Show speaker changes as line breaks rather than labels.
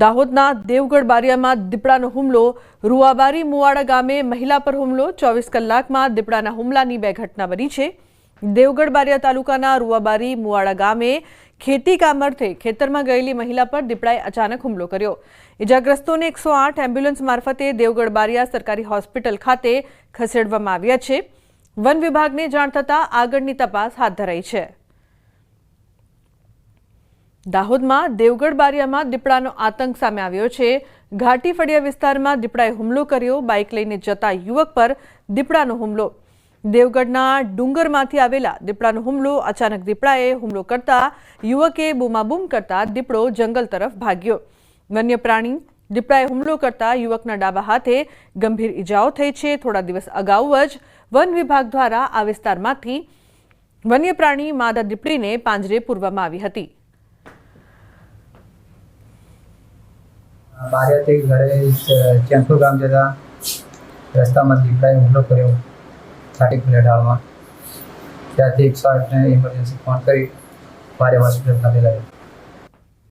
દાહોદના દેવગઢ બારિયામાં દીપડાનો હુમલો, રૂવાબારી મુવાડા ગામે મહિલા પર હુમલો। 24 કલાકમાં દીપડાના હુમલાની 2 ઘટના બની છે। દેવગઢ બારિયા તાલુકાના રૂવાબારી મુવાડા ગામે ખેતી કામ અર્થે ખેતરમાં ગયેલી મહિલા પર દીપડાએ અચાનક હુમલો કર્યો। ઇજાગ્રસ્તોને 108 એમ્બ્યુલન્સ મારફતે દેવગઢ બારિયા સરકારી હોસ્પિટલ ખાતે ખસેડવામાં આવ્યા છે। વન વિભાગને જાણ થતાં આગળની તપાસ હાથ ધરાઈ છે। દાહોદમાં દેવગઢ બારિયામાં દીપડાનો આતંક સામે આવ્યો છે। ઘાટી ફળિયા વિસ્તારમાં દીપડાએ હુમલો કર્યો। બાઇક લઈને જતા યુવક પર દીપડાનો હુમલો। દેવગઢના ડુંગરમાંથી આવેલા દીપડાનો હુમલો। અચાનક દીપડાએ હુમલો કરતા યુવકે બૂમાબૂમ કરતા દીપડો જંગલ તરફ ભાગ્યો। વન્ય પ્રાણી દીપડાએ હુમલો કરતા યુવકના ડાબા હાથે ગંભીર ઈજાઓ થઈ છે। થોડા દિવસ અગાઉ જ વન વિભાગ દ્વારા આ વિસ્તારમાંથી વન્ય પ્રાણી માદા દીપડીને પાંજરે પૂરવામાં આવી હતી।
બારિયાથી ઘરે ચેનપુર ગામ જતા રસ્તામાં દીપડાએ હુમલો કર્યો। છાટી ખુલ્લા ઢાળમાં ત્યાંથી 108ને ઇમરજન્સી ફોન કરી બારિયા હોસ્પિટલ ખાતે લાવ્યો।